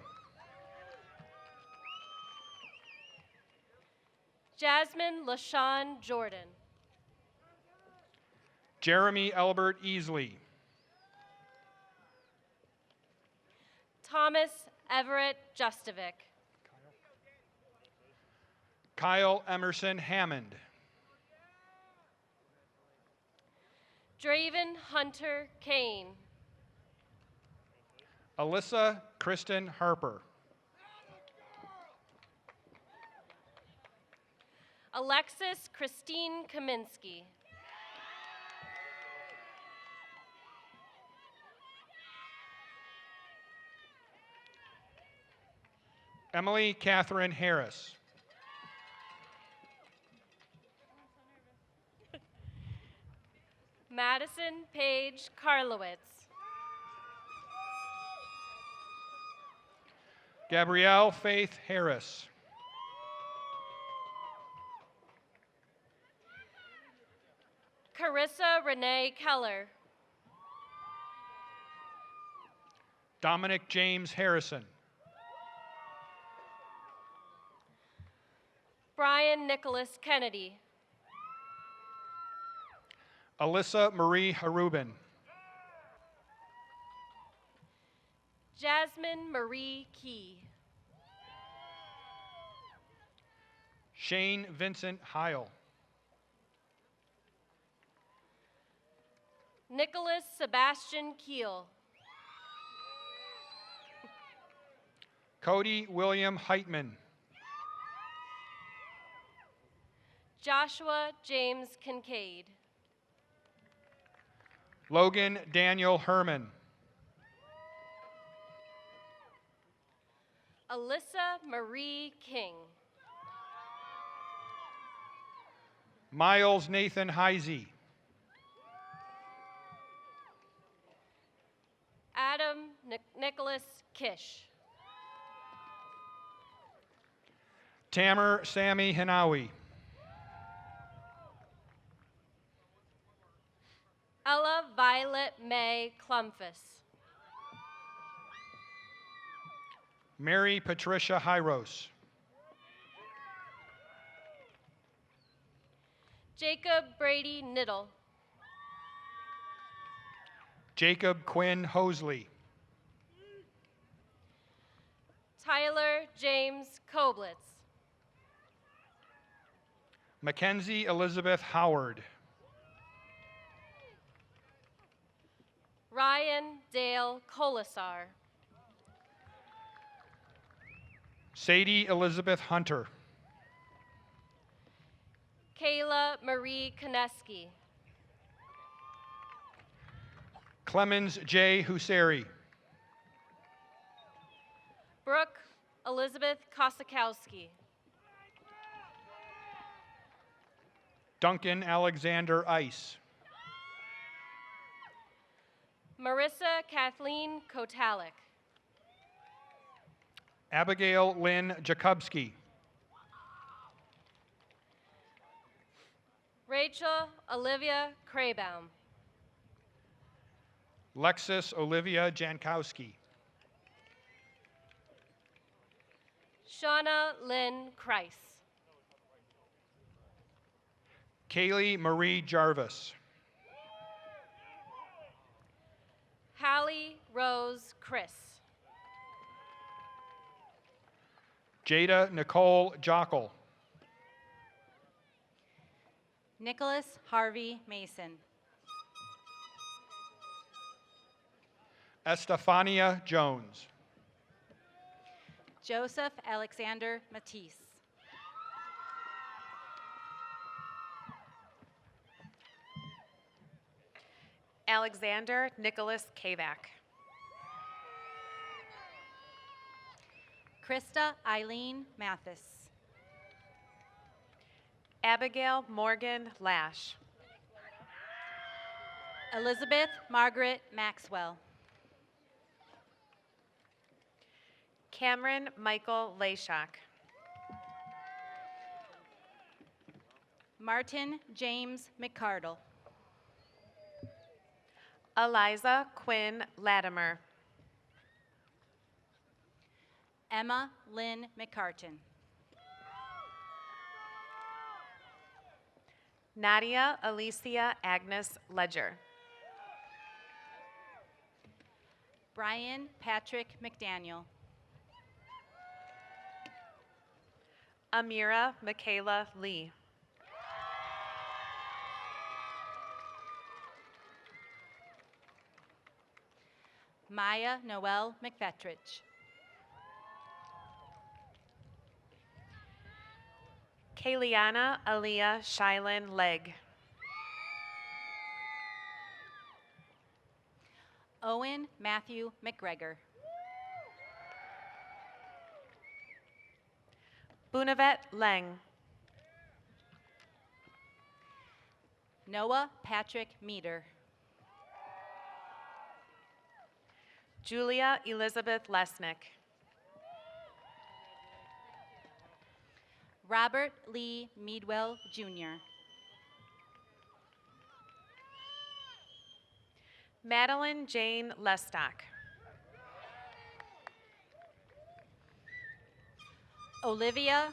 Jasmine LaShawn Jordan. Jeremy Albert Easley. Thomas Everett Justovic. Kyle Emerson Hammond. Draven Hunter Kane. Alyssa Kristen Harper. Alexis Christine Kaminsky. Emily Catherine Harris. Madison Paige Karlowitz. Gabrielle Faith Harris. Carissa Renee Keller. Dominic James Harrison. Brian Nicholas Kennedy. Alyssa Marie Harubin. Jasmine Marie Key. Shane Vincent Heil. Nicholas Sebastian Keel. Cody William Heitman. Joshua James Kincaid. Logan Daniel Herman. Alyssa Marie King. Miles Nathan Heisey. Adam Nicholas Kish. Tamer Sammy Hinawi. Ella Violet May Clumfus. Mary Patricia Hyros. Jacob Brady Niddle. Jacob Quinn Hosley. Tyler James Koblitz. Mackenzie Elizabeth Howard. Ryan Dale Colasar. Sadie Elizabeth Hunter. Kayla Marie Koneski. Clemens J. Hussery. Brooke Elizabeth Kosakowski. Duncan Alexander Ice. Marissa Kathleen Kotalik. Abigail Lynn Jakubski. Rachel Olivia Craybaum. Lexus Olivia Jankowski. Shauna Lynn Kreis. Kaylee Marie Jarvis. Hallie Rose Chris. Jada Nicole Jockel. Nicholas Harvey Mason. Estefania Jones. Joseph Alexander Matisse. Alexander Nicholas Kavak. Krista Eileen Mathis. Abigail Morgan Lash. Elizabeth Margaret Maxwell. Cameron Michael Layshak. Martin James McCardle. Eliza Quinn Latimer. Emma Lynn McCartan. Nadia Alicia Agnes Ledger. Brian Patrick McDaniel. Amira Michaela Lee. Maya Noel McFetrich. Kayliana Aaliyah Shylin Legg. Owen Matthew McGregor. Bunavet Leng. Noah Patrick Meter. Julia Elizabeth Lesnick. Robert Lee Meadwell, Jr. Madeline Jane Lestock. Olivia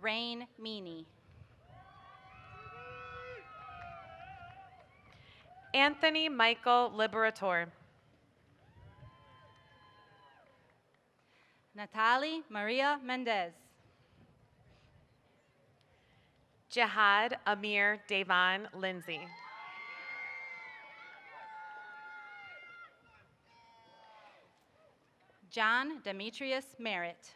Rain Meany. Anthony Michael Liberator. Natalie Maria Mendez. Jihad Amir Davon Lindsay. John Demetrius Merritt.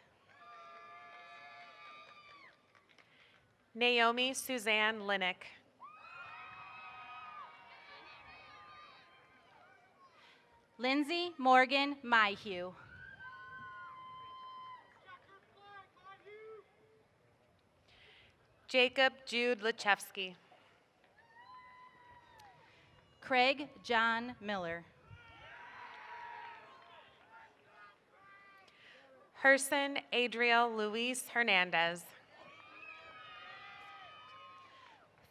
Naomi Suzanne Linick. Lindsay Morgan Mayhew. Jacob Jude Lachewski. Craig John Miller. Herson Adriel Luis Hernandez.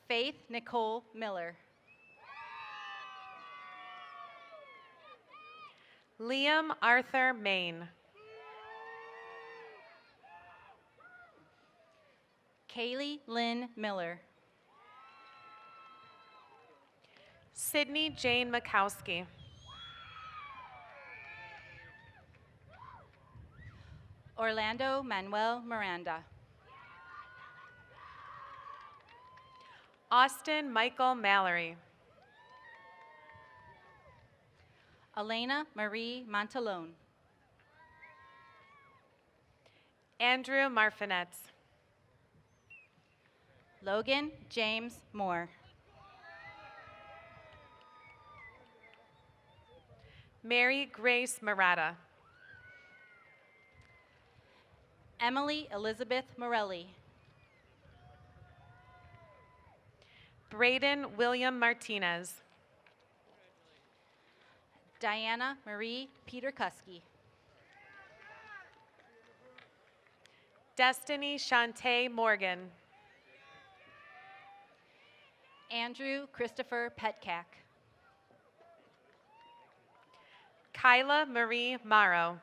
Faith Nicole Miller. Liam Arthur Main. Kaylee Lynn Miller. Sydney Jane Makowski. Orlando Manuel Miranda. Austin Michael Mallory. Elena Marie Montalone. Andrew Marfinetz. Logan James Moore. Mary Grace Murata. Emily Elizabeth Morelli. Braden William Martinez. Diana Marie Peterkuski. Destiny Shantae Morgan. Andrew Christopher Petcack. Kyla Marie Morrow.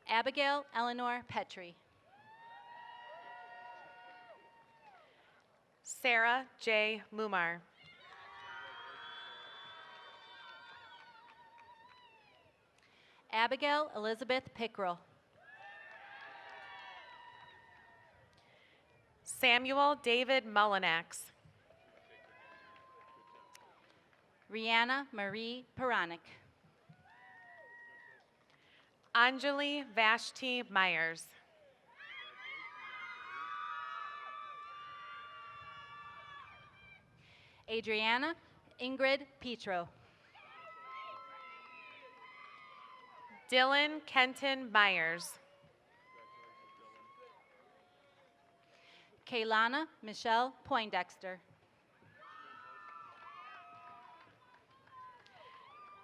Abigail Eleanor Petrie. Sarah J. Mumar. Abigail Elizabeth Pickrell. Samuel David Mullinax. Rihanna Marie Peronic. Anjali Vashti Myers. Adriana Ingrid Petro. Dylan Kenton Myers. Kaylana Michelle Poindexter.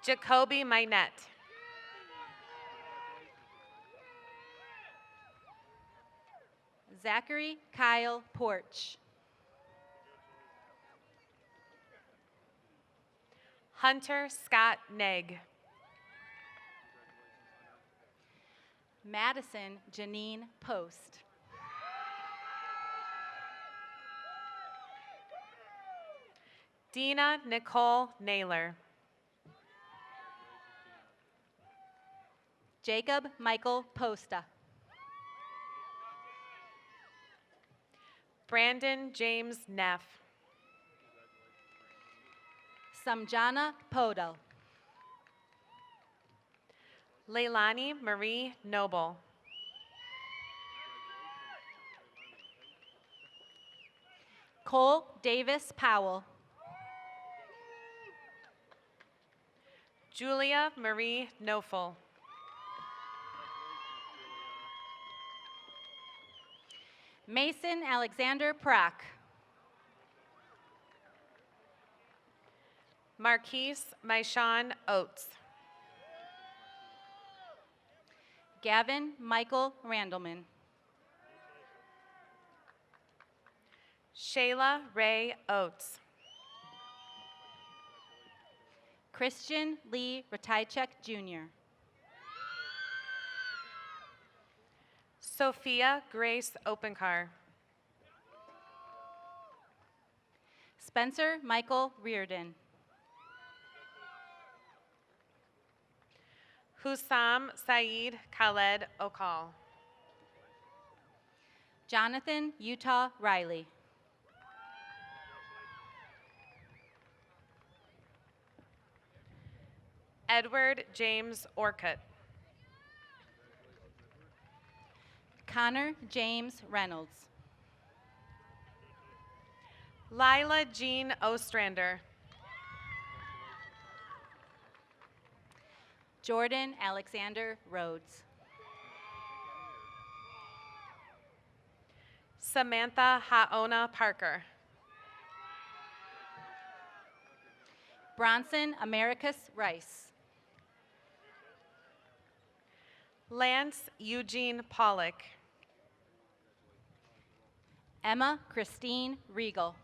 Jacoby Minette. Zachary Kyle Porch. Hunter Scott Negg. Madison Janine Post. Dina Nicole Naylor. Jacob Michael Posta. Brandon James Neff. Samjana Podal. Leilani Marie Noble. Cole Davis Powell. Julia Marie Nofel. Mason Alexander Prock. Marquise Maishan Oates. Gavin Michael Randleman. Shayla Ray Oates. Christian Lee Ratajczak Jr. Sophia Grace Openkar. Spencer Michael Reardon. Hussam Saeed Khaled Okal. Jonathan Utah Riley. Edward James Orcutt. Connor James Reynolds. Lila Jean Ostrander. Jordan Alexander Rhodes. Samantha Haona Parker. Bronson Americus Rice. Lance Eugene Pollock. Emma Christine Regal.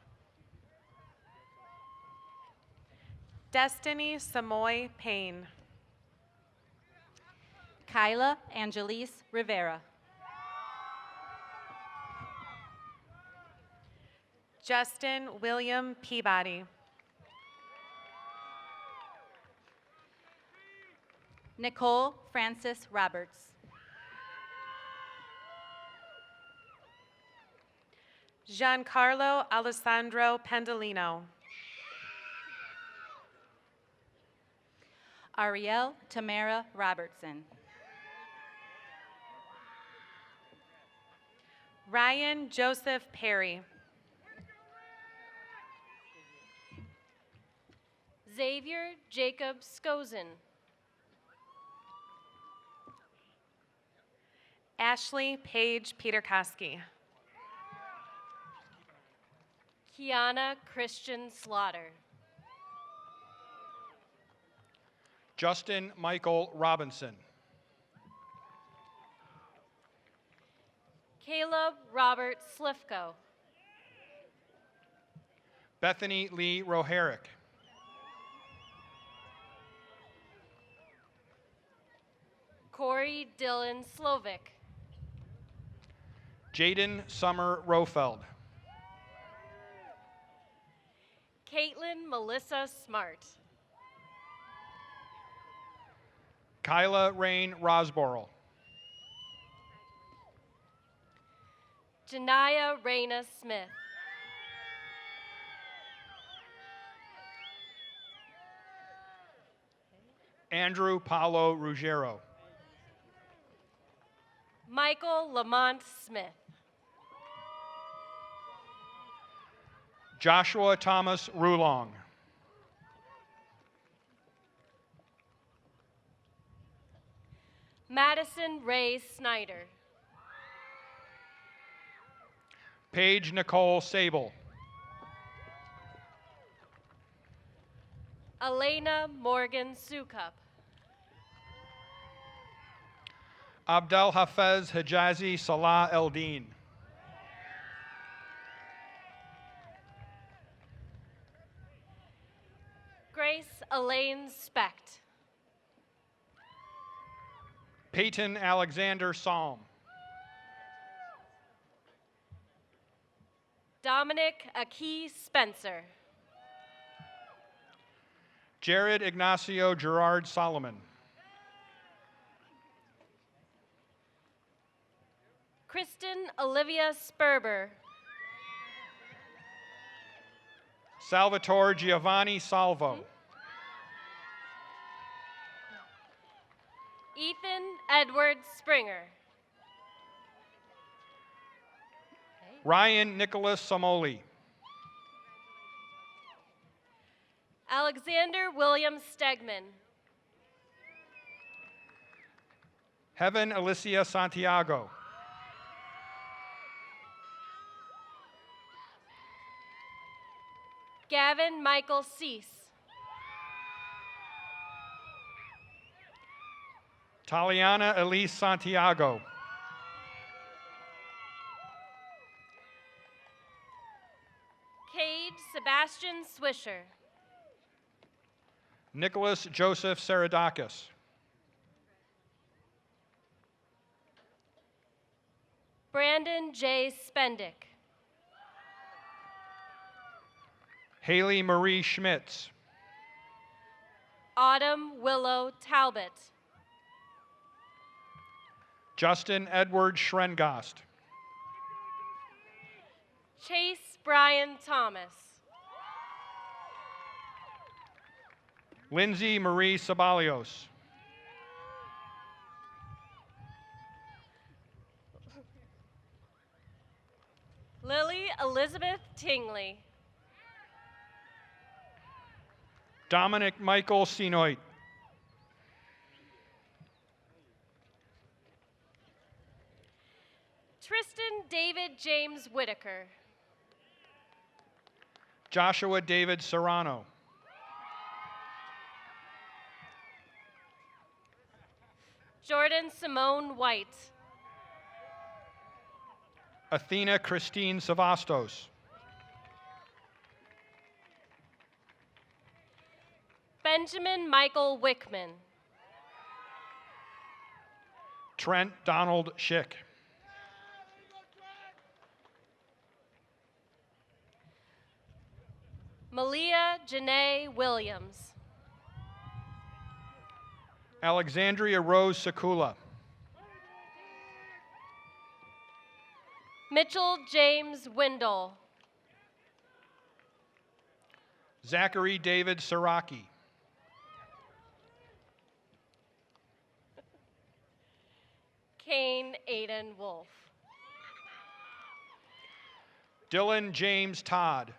Destiny Samoy Payne. Kyla Angelise Rivera. Justin William Peabody. Nicole Francis Roberts. Giancarlo Alessandro Pendolino. Ariel Tamara Robertson. Ryan Joseph Perry. Xavier Jacob Skozen. Ashley Paige Peterkoski. Kiana Christian Slaughter. Justin Michael Robinson. Caleb Robert Slifko. Bethany Lee Roherick. Corey Dylan Slovic. Jaden Summer Rofeld. Caitlin Melissa Smart. Kyla Rain Rosborough. Janaya Raina Smith. Andrew Paulo Ruggiero. Michael Lamont Smith. Joshua Thomas Rulong. Madison Ray Snyder. Paige Nicole Sable. Elena Morgan Sukup. Abdel Hafez Hijazi Salah Eldin. Grace Elaine Specht. Peyton Alexander Salm. Dominic Aki Spencer. Jared Ignacio Gerard Solomon. Kristen Olivia Sperber. Salvatore Giovanni Salvo. Ethan Edward Springer. Ryan Nicholas Samoli. Alexander William Stegman. Heaven Alicia Santiago. Gavin Michael Cease. Taliana Elise Santiago. Cade Sebastian Swisher. Nicholas Joseph Saradakis. Brandon J. Spendick. Haley Marie Schmitz. Autumn Willow Talbot. Justin Edward Schrengast. Chase Brian Thomas. Lindsay Marie Sabalios. Lily Elizabeth Tingley. Dominic Michael Sinoit. Tristan David James Whitaker. Joshua David Serrano. Jordan Simone White. Athena Christine Savastos. Benjamin Michael Wickman. Trent Donald Schick. Malia Janae Williams. Alexandria Rose Sakula. Mitchell James Windle. Zachary David Saraki. Kane Aiden Wolf. Dylan James Todd.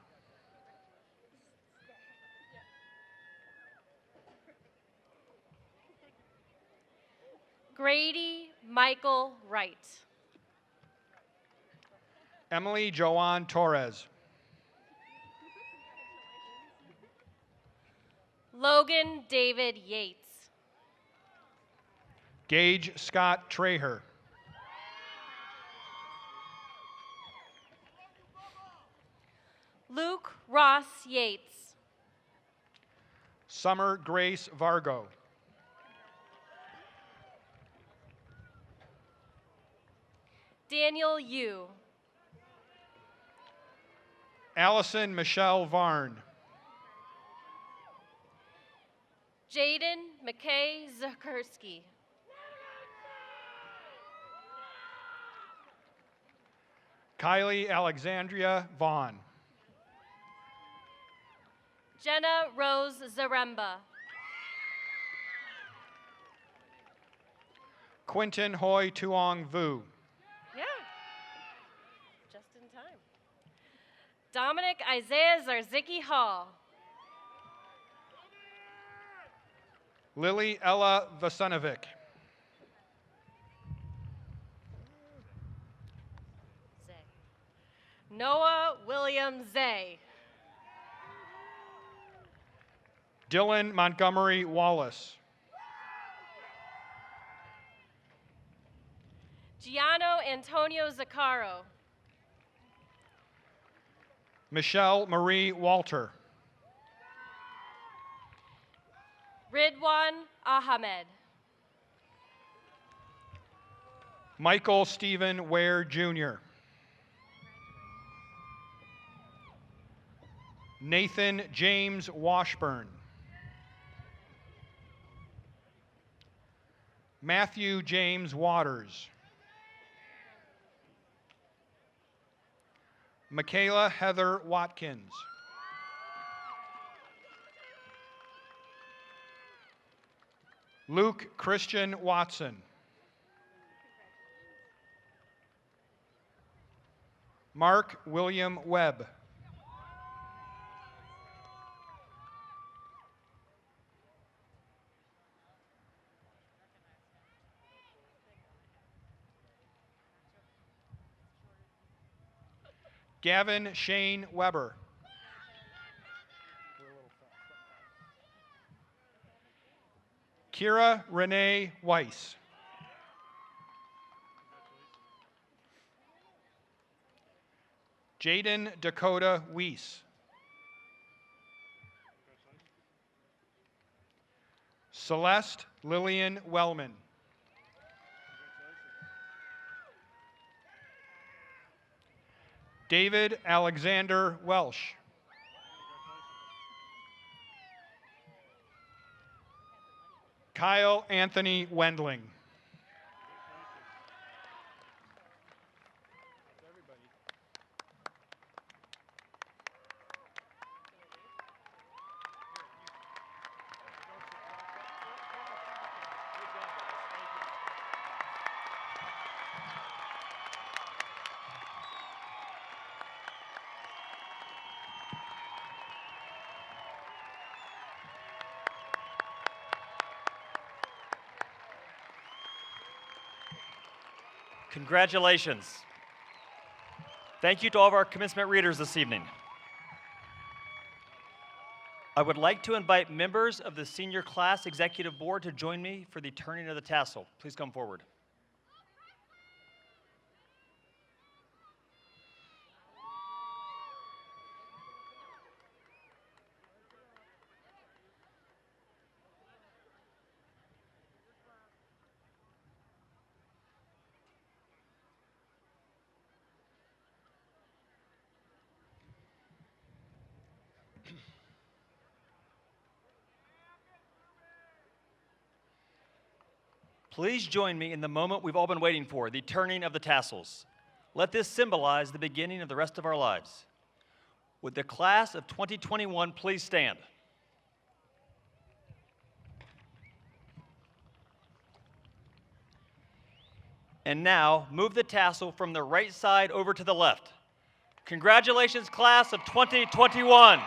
Grady Michael Wright. Emily Joanne Torres. Logan David Yates. Gage Scott Traher. Luke Ross Yates. Summer Grace Vargo. Daniel Yu. Allison Michelle Varn. Jaden McKay Zakursky. Kylie Alexandria Vaughn. Jenna Rose Zaremba. Quinton Hoi Tuong Vu. Yeah. Just in time. Dominic Isaiah Zarzicki Hall. Lily Ella Vasanovic. Noah William Zay. Dylan Montgomery Wallace. Giano Antonio Zaccaro. Michelle Marie Walter. Ridwan Ahmed. Michael Stephen Ware Jr. Nathan James Washburn. Matthew James Waters. Michaela Heather Watkins. Luke Christian Watson. Mark William Webb. Gavin Shane Weber. Kira Renee Weiss. Jaden Dakota Weiss. Celeste Lillian Wellman. David Alexander Welsh. Kyle Anthony Wendling. Congratulations. Thank you to all of our commencement readers this evening. I would like to invite members of the senior class executive board to join me for the turning of the tassel. Please come forward. Please join me in the moment we've all been waiting for, the turning of the tassels. Let this symbolize the beginning of the rest of our lives. Would the class of 2021 please stand? And now, move the tassel from the right side over to the left. Congratulations, class of 2021.